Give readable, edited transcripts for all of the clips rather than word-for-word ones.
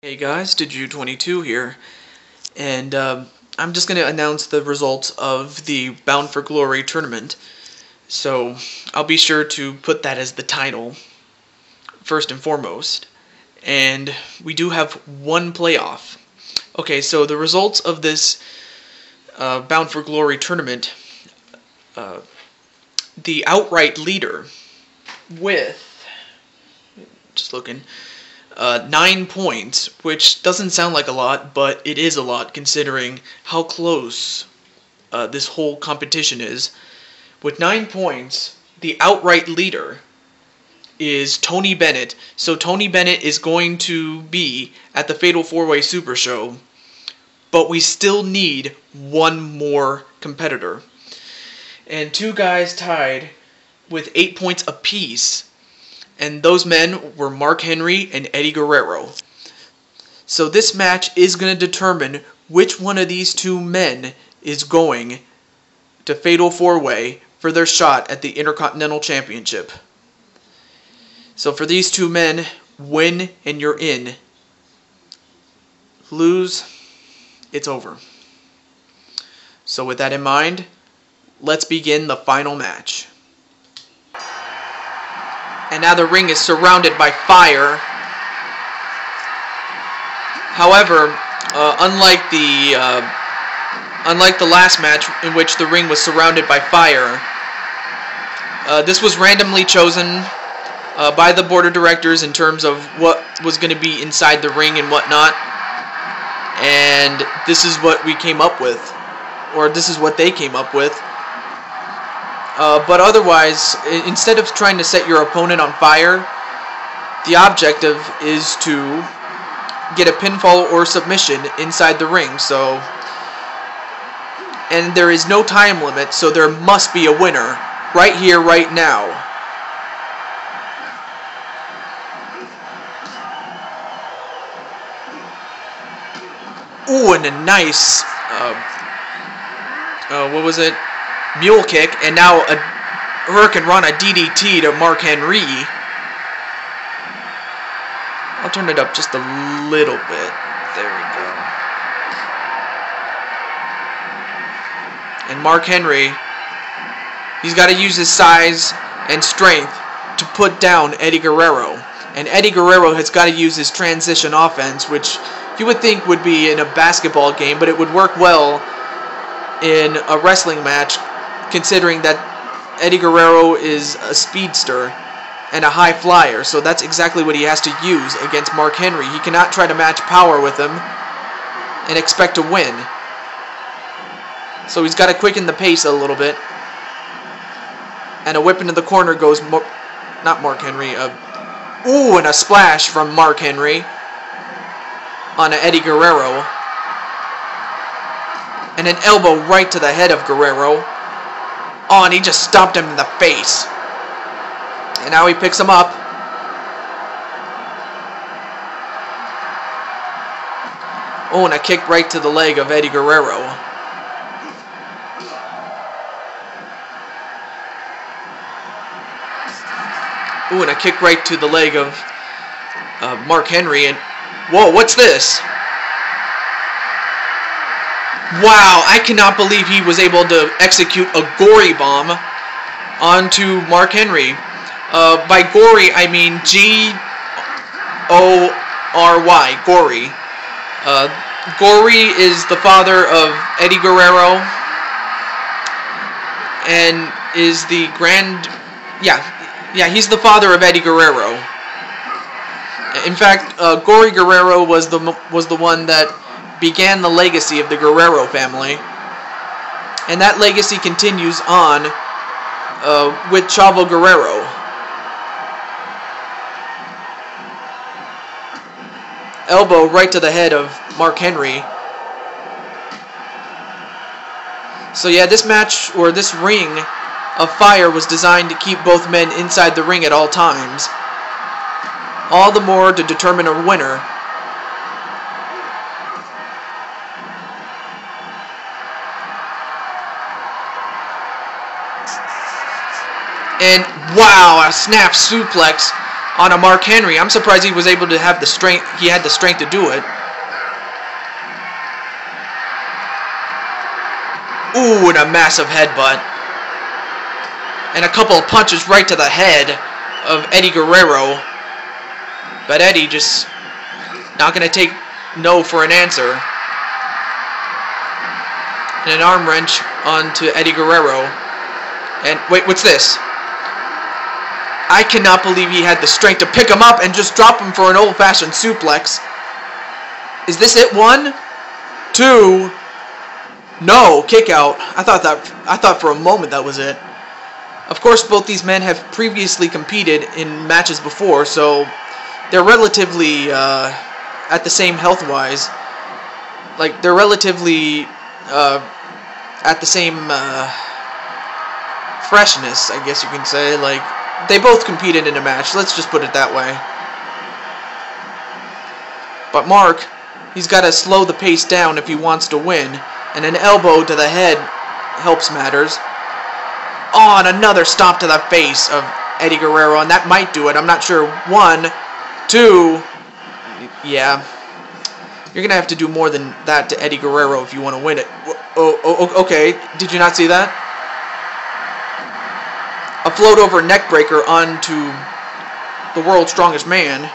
Hey guys, Did22 here, and I'm just going to announce the results of the Bound for Glory tournament. So I'll be sure to put that as the title, first and foremost. And we do have one playoff. Okay, so the results of this Bound for Glory tournament, the outright leader with, just looking, 9 points, which doesn't sound like a lot, but it is a lot considering how close this whole competition is. With 9 points, the outright leader is Tony Bennett. So Tony Bennett is going to be at the Fatal 4-Way Super Show, but we still need one more competitor. And 2 guys tied with 8 points apiece. And those men were Mark Henry and Eddie Guerrero. So this match is going to determine which one of these 2 men is going to Fatal 4-Way for their shot at the Intercontinental Championship. So for these 2 men, win and you're in. Lose, it's over. So with that in mind, let's begin the final match. And now the ring is surrounded by fire. However, unlike the last match in which the ring was surrounded by fire, this was randomly chosen by the board of directors in terms of what was going to be inside the ring and whatnot. And this is what we came up with, or this is what they came up with. But otherwise, instead of trying to set your opponent on fire, the objective is to get a pinfall or submission inside the ring. So, and there is no time limit, so there must be a winner right here, right now. Ooh, and a nice, what was it? Mule kick, and now a Hurricane Rana DDT to Mark Henry. I'll turn it up just a little bit. There we go. And Mark Henry, he's got to use his size and strength to put down Eddie Guerrero. And Eddie Guerrero has got to use his transition offense, which you would think would be in a basketball game, but it would work well in a wrestling match, considering that Eddie Guerrero is a speedster and a high flyer, so that's exactly what he has to use against Mark Henry. He cannot try to match power with him and expect to win. So he's got to quicken the pace a little bit. And a whip into the corner goes, not Mark Henry, ooh, and a splash from Mark Henry on Eddie Guerrero. And an elbow right to the head of Guerrero. Oh, and he just stomped him in the face. And now he picks him up. Oh, and a kick right to the leg of Eddie Guerrero. Ooh, and a kick right to the leg of Mark Henry. And whoa, what's this? Wow, I cannot believe he was able to execute a gory bomb onto Mark Henry. By gory, I mean G-O-R-Y, gory. Gory is the father of Eddie Guerrero and is the he's the father of Eddie Guerrero. In fact, Gory Guerrero was the one that began the legacy of the Guerrero family, and that legacy continues on with Chavo Guerrero. Elbow right to the head of Mark Henry. So yeah, this match, or this ring of fire, was designed to keep both men inside the ring at all times. All the more to determine a winner. And wow, a snap suplex on a Mark Henry. I'm surprised he was able to have the strength. He had the strength to do it. Ooh, and a massive headbutt. And a couple of punches right to the head of Eddie Guerrero. But Eddie just not going to take no for an answer. And an arm wrench onto Eddie Guerrero. And wait, what's this? I cannot believe he had the strength to pick him up and just drop him for an old-fashioned suplex. Is this it? 1, 2. No, kick out. I thought for a moment that was it. Of course, both these men have previously competed in matches before, so they're relatively at the same health-wise. Like, they're relatively at the same freshness, I guess you can say. Like, they both competed in a match. Let's just put it that way. But Mark, he's got to slow the pace down if he wants to win. And an elbow to the head helps matters. Oh, and another stomp to the face of Eddie Guerrero, and that might do it. I'm not sure. 1, 2. Yeah. You're going to have to do more than that to Eddie Guerrero if you want to win it. Oh, okay. Did you not see that? A float over neck breaker onto the world's strongest man.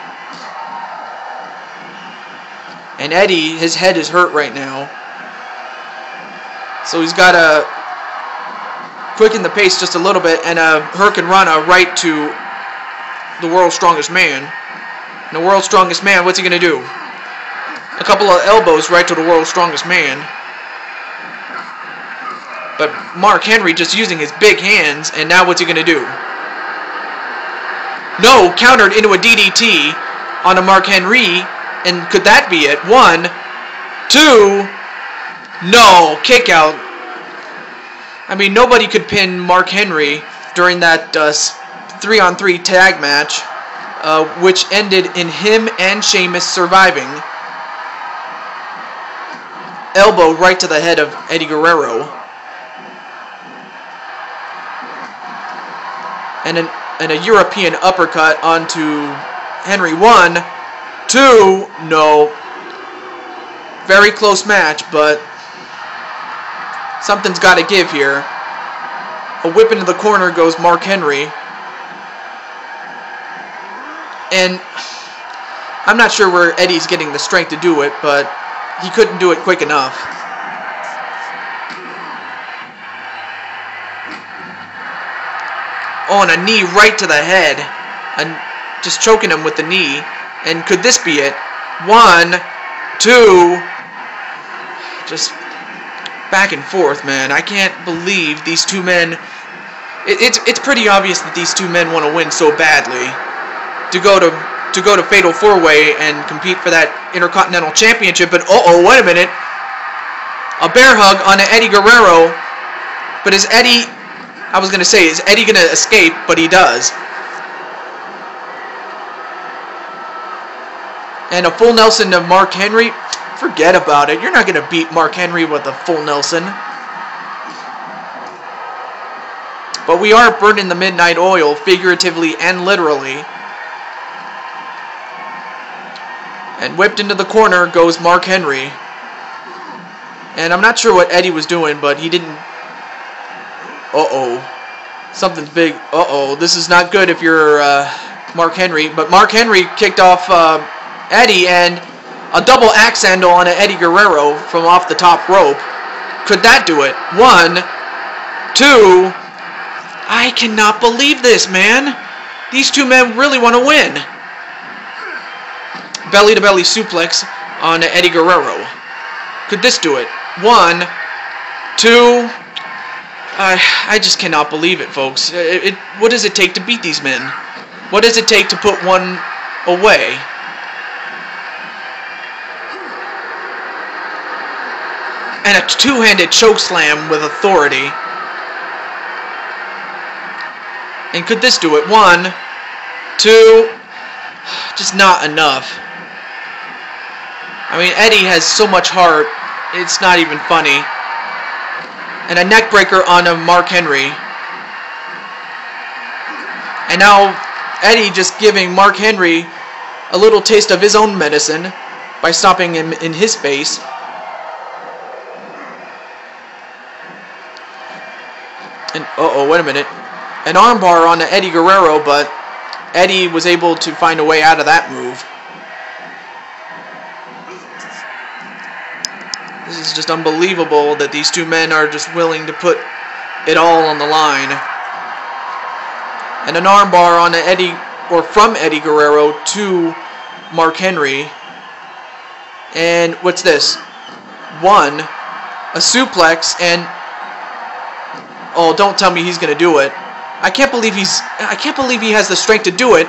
And Eddie, his head is hurt right now. So he's got to quicken the pace just a little bit, and a Hurricane Rana right to the world's strongest man. And the world's strongest man, what's he going to do? A couple of elbows right to the world's strongest man. But Mark Henry just using his big hands, and now what's he going to do? No, countered into a DDT on a Mark Henry, and could that be it? 1, 2... No, kick out. I mean, nobody could pin Mark Henry during that 3-on-3 tag match, which ended in him and Sheamus surviving. Elbow right to the head of Eddie Guerrero. And a European uppercut onto Henry. 1, 2, no. Very close match, but something's got to give here. A whip into the corner goes Mark Henry. And I'm not sure where Eddie's getting the strength to do it, but he couldn't do it quick enough. Oh, and a knee right to the head. And just choking him with the knee. And could this be it? 1, 2... Just back and forth, man. I can't believe these two men. It's pretty obvious that these two men want to win so badly. To go to Fatal 4-Way and compete for that Intercontinental Championship. But wait a minute. A bear hug on Eddie Guerrero. But is Eddie? I was gonna say, is Eddie gonna escape? But he does. And a full Nelson to Mark Henry. Forget about it. You're not going to beat Mark Henry with a full Nelson. But we are burning the midnight oil, figuratively and literally. And whipped into the corner goes Mark Henry. And I'm not sure what Eddie was doing, but he didn't... Something's big. This is not good if you're Mark Henry. But Mark Henry kicked off Eddie, and a double axe handle on Eddie Guerrero from off the top rope. Could that do it? 1, 2... I cannot believe this, man. These two men really want to win. Belly-to-belly suplex on Eddie Guerrero. Could this do it? 1, 2... I just cannot believe it, folks. What does it take to beat these men? What does it take to put one away? And a two-handed chokeslam with authority. And could this do it? 1, 2... Just not enough. I mean, Eddie has so much heart, it's not even funny. And a neck breaker on a Mark Henry. And now Eddie just giving Mark Henry a little taste of his own medicine by stopping him in his face. And wait a minute. An armbar on Eddie Guerrero, but Eddie was able to find a way out of that move. This is just unbelievable that these two men are just willing to put it all on the line. And an armbar on Eddie, or from Eddie Guerrero to Mark Henry. And what's this? One, a suplex, and oh, don't tell me he's gonna do it. I can't believe he has the strength to do it.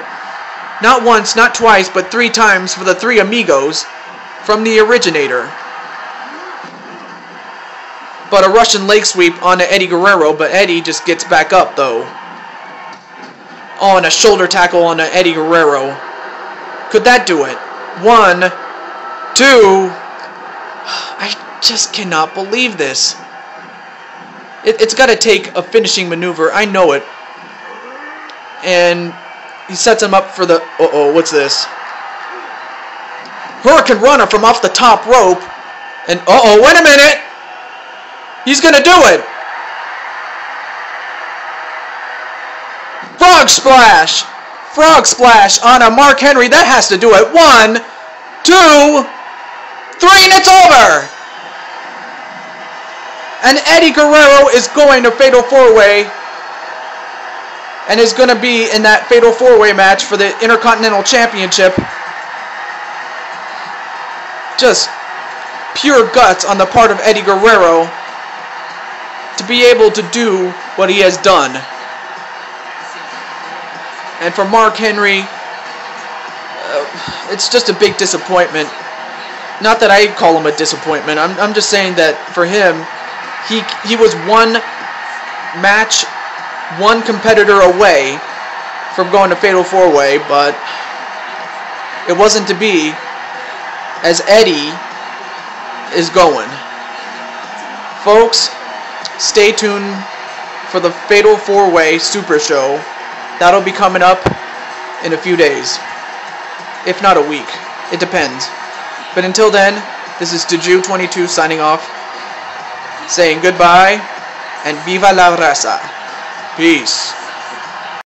Not once, not twice, but 3 times for the 3 amigos from the originator. But a Russian leg sweep on Eddie Guerrero, but Eddie just gets back up though. Oh, and a shoulder tackle on Eddie Guerrero. Could that do it? 1, 2. I just cannot believe this. It's got to take a finishing maneuver. I know it. And he sets him up for the... what's this? Hurricane Runner from off the top rope. And wait a minute. He's going to do it. Frog Splash. Frog Splash on a Mark Henry. That has to do it. 1, 2, 3, and it's over. And Eddie Guerrero is going to Fatal 4-Way and is going to be in that Fatal 4-Way match for the Intercontinental Championship. Just pure guts on the part of Eddie Guerrero to be able to do what he has done. And for Mark Henry, it's just a big disappointment. Not that I call him a disappointment. I'm just saying that for him, he was one match, one competitor away from going to Fatal 4-Way, but it wasn't to be, as Eddie is going. Folks, stay tuned for the Fatal 4-Way Super Show. That'll be coming up in a few days, if not a week. It depends. But until then, this is Deju22 signing off, saying goodbye, and viva la raza. Peace.